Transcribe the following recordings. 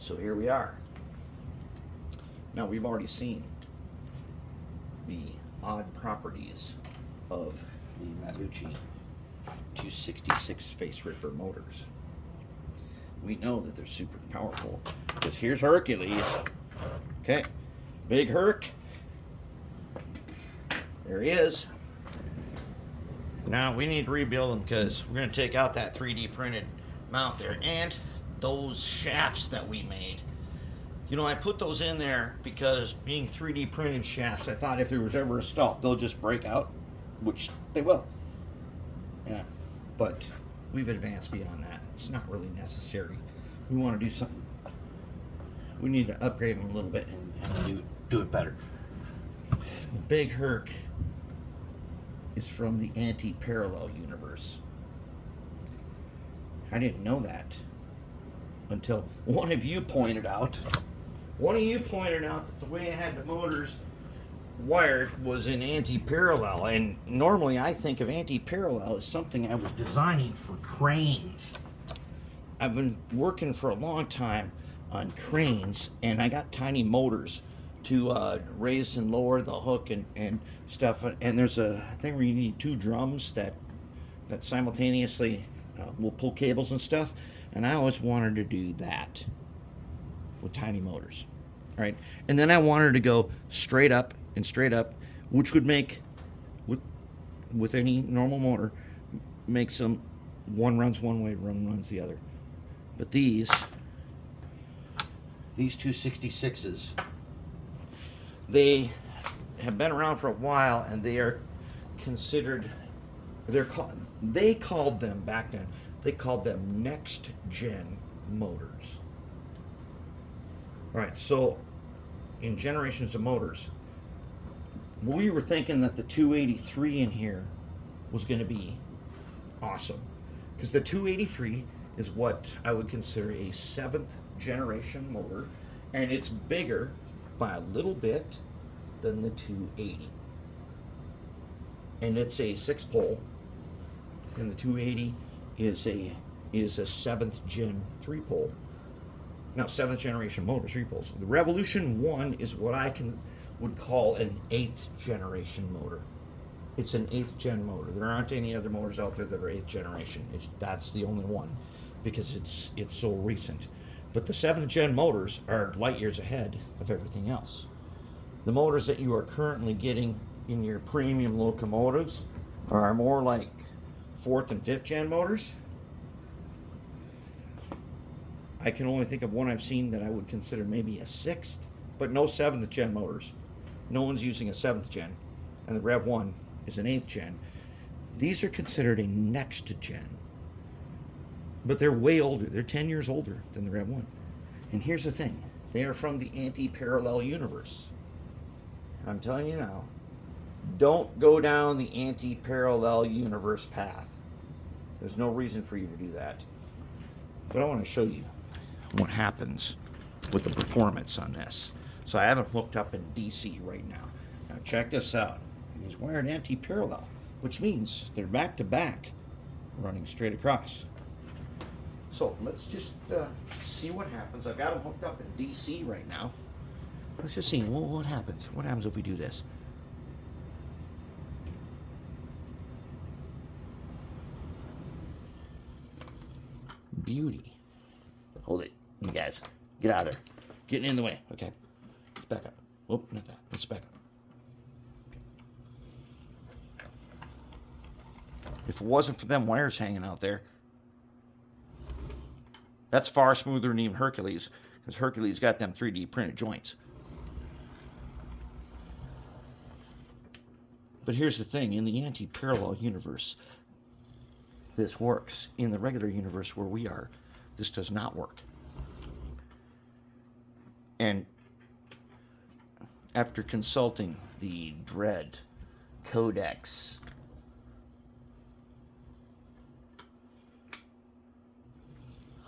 So here we are. Now we've already seen the odd properties of the Marucci 266 face ripper motors. We know that they're super powerful because here's Hercules. Okay, big Herc. There he is. Now we need to rebuild them because we're going to take out that 3D printed mount there and those shafts that we made. You know, I put those in there because being 3D printed shafts, I thought if there was ever a stall, they'll just break out, which they will. Yeah, but we've advanced beyond that. It's not really necessary. We want to do something. We need to upgrade them a little bit and do it better. The Big Herc is from the anti-parallel universe. I didn't know that until one of you pointed out. One of you pointed out that the way I had the motors wired was in anti-parallel, and normally I think of anti-parallel as something I was designing for cranes. I've been working for a long time on cranes, and I got tiny motors to raise and lower the hook and stuff. And there's a thing where you need two drums that simultaneously will pull cables and stuff. And I always wanted to do that with tiny motors, right? And then I wanted to go straight up, which would make, with any normal motor, makes them one runs one way, one runs the other. But these 266s, they have been around for a while, and they are considered, they called them back then, they called them next gen motors. All right, so in generations of motors, we were thinking that the 283 in here was going to be awesome, because the 283 is what I would consider a 7th generation motor, and it's bigger by a little bit than the 280. And it's a 6-pole, and the 280 is a 7th gen 3-pole. Now, 7th generation motor, 3-poles. The Revolution 1 is what I would call an 8th generation motor. It's an 8th gen motor. There aren't any other motors out there that are 8th generation. That's the only one, because it's so recent. But the 7th gen motors are light years ahead of everything else. The motors that you are currently getting in your premium locomotives are more like 4th and 5th gen motors. I can only think of one I've seen that I would consider maybe a 6th, but no 7th gen motors. No one's using a 7th gen, and the Rev 1 is an 8th gen. These are considered a next gen, but they're way older. They're 10 years older than the Rev 1. And here's the thing, they are from the anti-parallel universe. I'm telling you now, don't go down the anti-parallel universe path. There's no reason for you to do that. But I want to show you what happens with the performance on this. So I have it hooked up in DC right now. Now check this out. He's wired anti-parallel, which means they're back to back, running straight across. So let's just see what happens. I've got them hooked up in DC right now. Let's just see what happens. What happens if we do this? Beauty. Hold it, you guys. Get out of there. Getting in the way. Okay. Let's back up. Oh, not that. Let's back up. If it wasn't for them wires hanging out there, that's far smoother than even Hercules, because Hercules got them 3D printed joints. But here's the thing, in the anti-parallel universe, this works. In the regular universe where we are, this does not work. And after consulting the Dread Codex,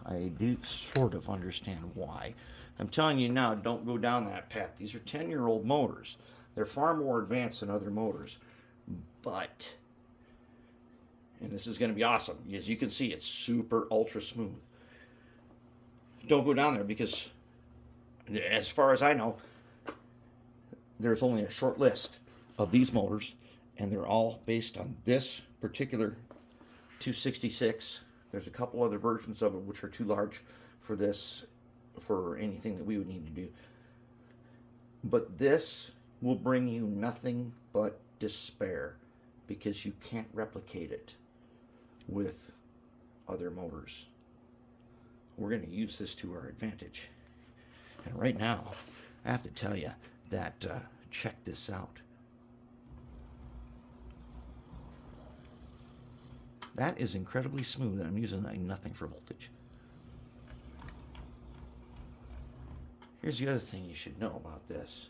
I do sort of understand why. I'm telling you now, don't go down that path. These are 10-year-old motors. They're far more advanced than other motors. But, and this is going to be awesome, as you can see, it's super ultra smooth. Don't go down there, because As far as I know, there's only a short list of these motors, and they're all based on this particular 266. There's a couple other versions of it which are too large for this, for anything that we would need to do. But this will bring you nothing but despair because you can't replicate it with other motors. We're going to use this to our advantage. And right now, I have to tell you that check this out. That is incredibly smooth, and I'm using nothing for voltage. Here's the other thing you should know about this.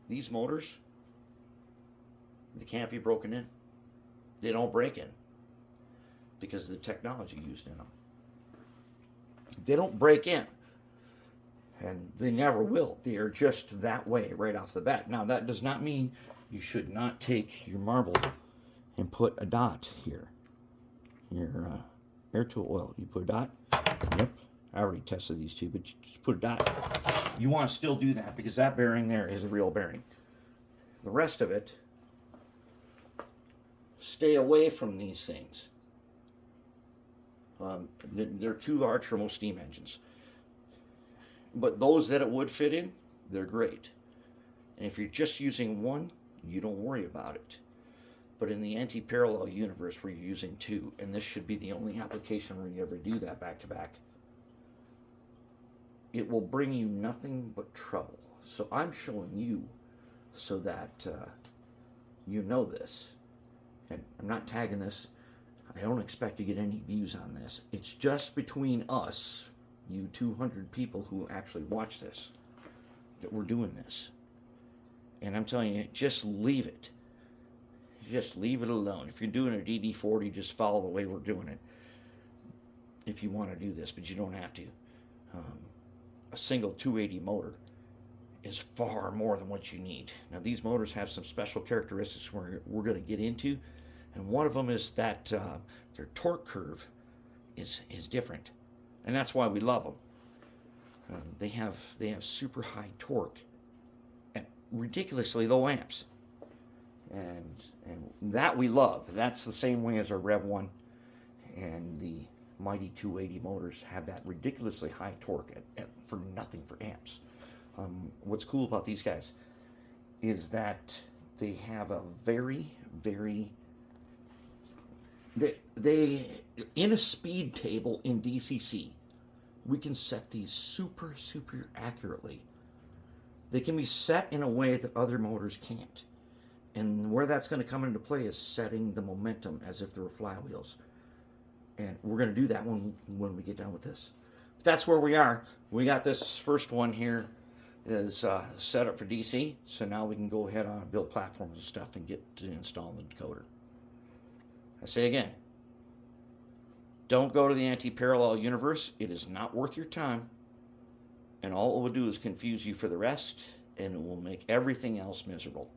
These motors, they can't be broken in. They don't break in because of the technology used in them. They don't break in, and they never will. They are just that way right off the bat. Now, that does not mean you should not take your marble and put a dot here. Your air tool oil, you put a dot. Yep, I already tested these two, but just put a dot. You want to still do that because that bearing there is a real bearing. The rest of it, stay away from these things. They're too large for most steam engines. But those that it would fit in, they're great. And if you're just using one, you don't worry about it. But in the anti-parallel universe where you're using two, and this should be the only application where you ever do that back to back, it will bring you nothing but trouble. So I'm showing you so that you know this. And I'm not tagging this. I don't expect to get any views on this. It's just between us, you 200 people who actually watch this, that we're doing this. And I'm telling you, just leave it. Just leave it alone. If you're doing a DD40, just follow the way we're doing it. If you want to do this, but you don't have to. A single 280 motor is far more than what you need. Now, these motors have some special characteristics we're going to get into, and one of them is that their torque curve is different, and that's why we love them. They have super high torque at ridiculously low amps. And that we love. That's the same way as our Rev 1 and the mighty 280 motors have that ridiculously high torque for nothing for amps. What's cool about these guys is that they have a very, very... They in a speed table in DCC, we can set these super, super accurately. They can be set in a way that other motors can't. And where that's going to come into play is setting the momentum as if they were flywheels. And we're going to do that when we get done with this. But that's where we are. We got this first one here is set up for DC. So now we can go ahead on and build platforms and stuff and get to install the decoder. I say again, don't go to the anti-parallel universe. It is not worth your time. And all it will do is confuse you for the rest. And it will make everything else miserable.